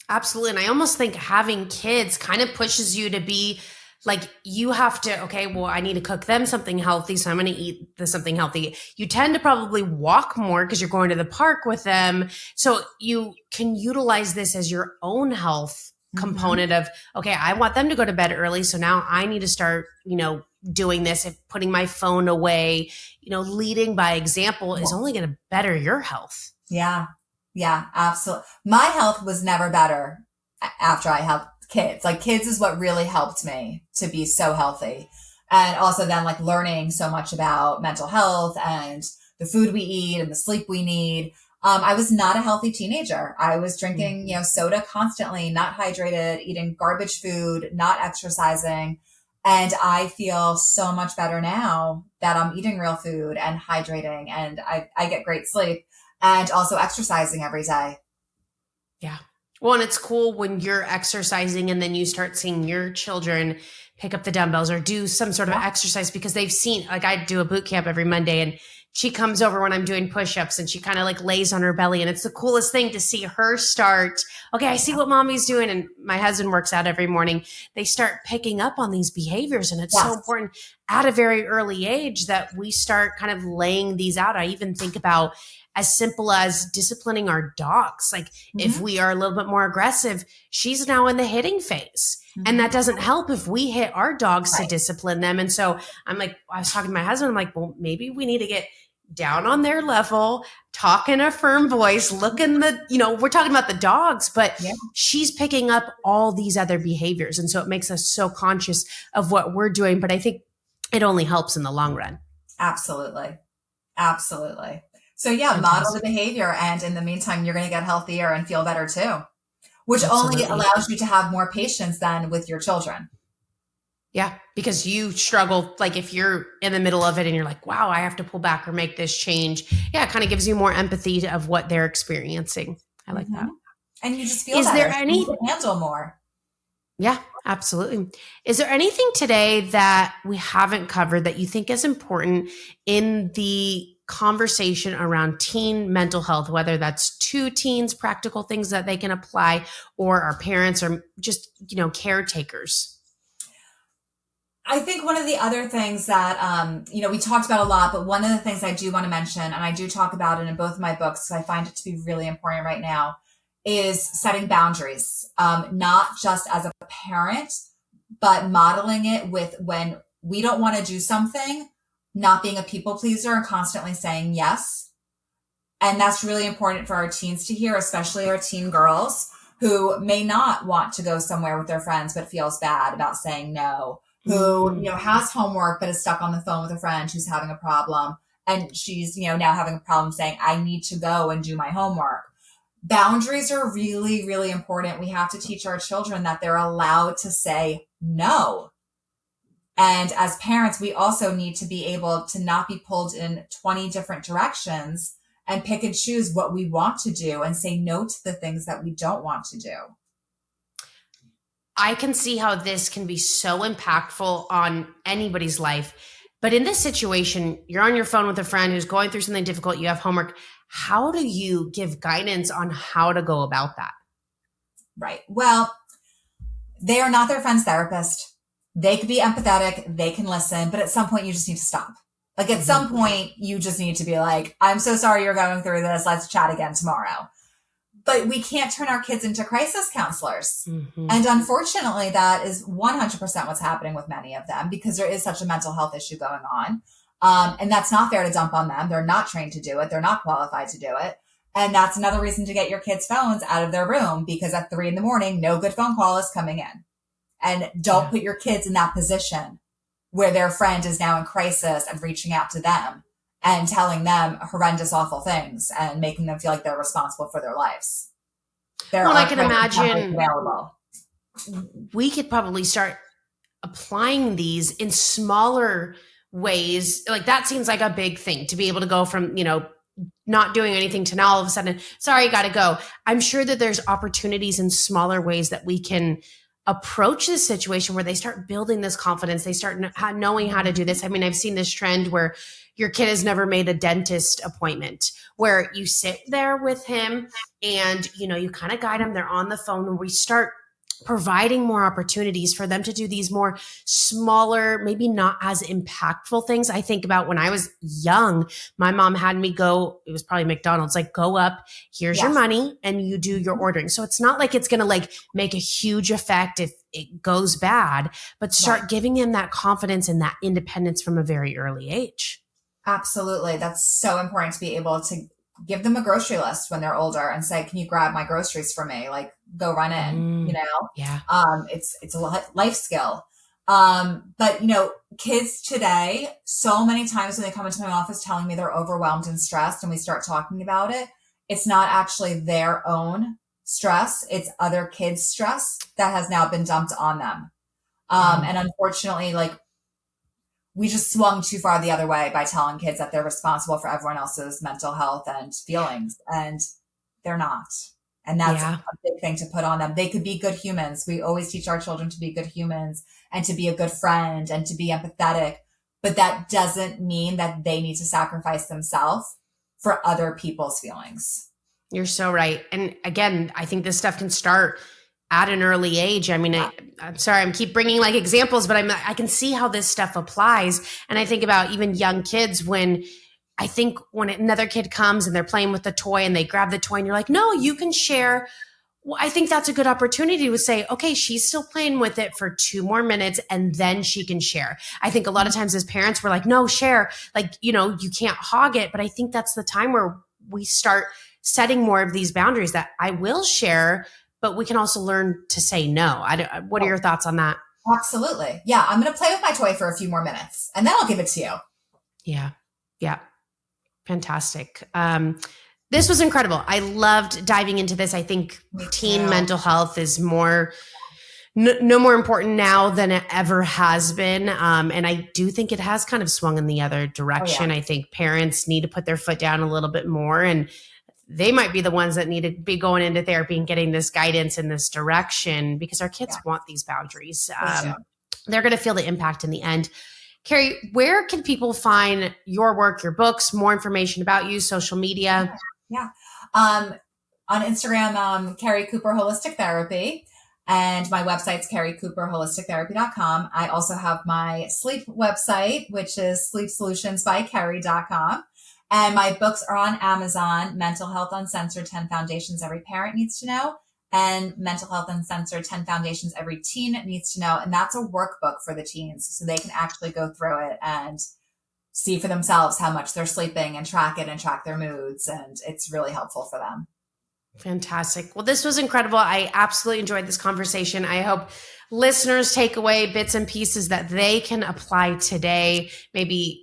Absolutely. And I almost think having kids kind of pushes you to be like, you have to, okay, well, I need to cook them something healthy, so I'm going to eat something healthy. You tend to probably walk more because you're going to the park with them. So you can utilize this as your own health component of, okay, I want them to go to bed early, so now I need to start, doing this, putting my phone away, leading by example is only going to better your health. Yeah. Yeah, absolutely. My health was never better after I had kids. Like, kids is what really helped me to be so healthy. And also then, like, learning so much about mental health and the food we eat and the sleep we need. I was not a healthy teenager. I was drinking, soda constantly, not hydrated, eating garbage food, not exercising. And I feel so much better now that I'm eating real food and hydrating, and I get great sleep and also exercising every day. Yeah. Well, and it's cool when you're exercising and then you start seeing your children pick up the dumbbells or do some sort of exercise, because they've seen, like, I do a boot camp every Monday and she comes over when I'm doing push-ups and she kind of like lays on her belly. And it's the coolest thing to see her start. Okay, I see what mommy's doing. And my husband works out every morning. They start picking up on these behaviors. And it's so important at a very early age that we start kind of laying these out. I even think about as simple as disciplining our dogs. Like, if we are a little bit more aggressive, she's now in the hitting phase. And that doesn't help if we hit our dogs to discipline them. And so I was talking to my husband, I'm like, well, maybe we need to get down on their level, talk in a firm voice, look in we're talking about the dogs, but she's picking up all these other behaviors. And so it makes us so conscious of what we're doing. But I think it only helps in the long run. Absolutely. Absolutely. So model the behavior. And in the meantime, you're going to get healthier and feel better too, which only allows you to have more patience then with your children. Yeah, because you struggle, like if you're in the middle of it and you're like, wow, I have to pull back or make this change. Yeah, it kind of gives you more empathy of what they're experiencing. I like that. And you just feel better. There any you can handle more? Yeah, absolutely. Is there anything today that we haven't covered that you think is important in the conversation around teen mental health, whether that's to teens, practical things that they can apply, or our parents, or just, caretakers? I think one of the other things that, we talked about a lot, but one of the things I do want to mention, and I do talk about it in both of my books, so I find it to be really important right now, is setting boundaries, not just as a parent, but modeling it with when we don't want to do something, not being a people pleaser and constantly saying yes. And that's really important for our teens to hear, especially our teen girls, who may not want to go somewhere with their friends but feels bad about saying no, who, Mm. has homework but is stuck on the phone with a friend who's having a problem, and she's, now having a problem saying, I need to go and do my homework. Boundaries are really, really important. We have to teach our children that they're allowed to say no. And as parents, we also need to be able to not be pulled in 20 different directions and pick and choose what we want to do and say no to the things that we don't want to do. I can see how this can be so impactful on anybody's life. But in this situation, you're on your phone with a friend who's going through something difficult, you have homework. How do you give guidance on how to go about that? Right. Well, they are not their friend's therapist. They could be empathetic, they can listen, but at some point you just need to stop. Like at some point you just need to be like, I'm so sorry you're going through this. Let's chat again tomorrow. But we can't turn our kids into crisis counselors. Mm-hmm. And unfortunately, that is 100% what's happening with many of them because there is such a mental health issue going on. And that's not fair to dump on them. They're not trained to do it. They're not qualified to do it. And that's another reason to get your kids' phones out of their room, because at 3 a.m, no good phone call is coming in. And don't put your kids in that position where their friend is now in crisis and reaching out to them and telling them horrendous, awful things and making them feel like they're responsible for their lives. I can imagine available. We could probably start applying these in smaller ways. Like that seems like a big thing to be able to go from, not doing anything to now all of a sudden, sorry, got to go. I'm sure that there's opportunities in smaller ways that we can approach this situation where they start building this confidence. They start knowing how to do this. I mean, I've seen this trend where your kid has never made a dentist appointment, where you sit there with him and, you kind of guide them. They're on the phone, and we start providing more opportunities for them to do these more smaller, maybe not as impactful things. I think about when I was young, my mom had me go, it was probably McDonald's, like go up, here's your money, and you do your ordering. So it's not like it's going to make a huge effect if it goes bad, but start giving him that confidence and that independence from a very early age. Absolutely. That's so important to be able to give them a grocery list when they're older and say, can you grab my groceries for me? Like go run in, Yeah. It's a life skill. But kids today, so many times when they come into my office telling me they're overwhelmed and stressed and we start talking about it, it's not actually their own stress. It's other kids' stress that has now been dumped on them. And unfortunately, we just swung too far the other way by telling kids that they're responsible for everyone else's mental health and feelings, and they're not. And that's a big thing to put on them. They could be good humans. We always teach our children to be good humans and to be a good friend and to be empathetic. But that doesn't mean that they need to sacrifice themselves for other people's feelings. You're so right. And again, I think this stuff can start at an early age. I mean, I'm sorry, I'm keep bringing examples, but I can see how this stuff applies. And I think about even young kids when another kid comes and they're playing with the toy and they grab the toy and you're like, no, you can share. Well, I think that's a good opportunity to say, okay, she's still playing with it for 2 more minutes and then she can share. I think a lot of times as parents, we're like, no, share. You can't hog it. But I think that's the time where we start setting more of these boundaries that I will share, but we can also learn to say no. What are your thoughts on that? Absolutely. Yeah. I'm going to play with my toy for a few more minutes and then I'll give it to you. Yeah. Yeah. Fantastic. This was incredible. I loved diving into this. I think teen mental health is no more important now than it ever has been. And I do think it has kind of swung in the other direction. I think parents need to put their foot down a little bit more, and they might be the ones that need to be going into therapy and getting this guidance in this direction, because our kids want these boundaries. They're going to feel the impact in the end. Keri, where can people find your work, your books, more information about you, social media? Yeah. On Instagram, Keri Cooper Holistic Therapy, and my website's kericooperholistictherapy.com. I also have my sleep website, which is sleepsolutionsbykeri.com. And my books are on Amazon: Mental Health Uncensored, 10 Foundations Every Parent Needs to Know, and Mental Health Uncensored, 10 Foundations Every Teen Needs to Know. And that's a workbook for the teens, so they can actually go through it and see for themselves how much they're sleeping and track it and track their moods. And it's really helpful for them. Fantastic. Well, this was incredible. I absolutely enjoyed this conversation. I hope listeners take away bits and pieces that they can apply today, maybe,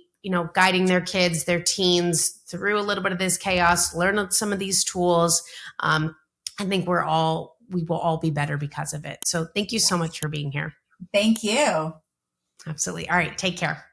guiding their kids, their teens through a little bit of this chaos, learn some of these tools. I think we will all be better because of it. So thank you so much for being here. Thank you. Absolutely. All right. Take care.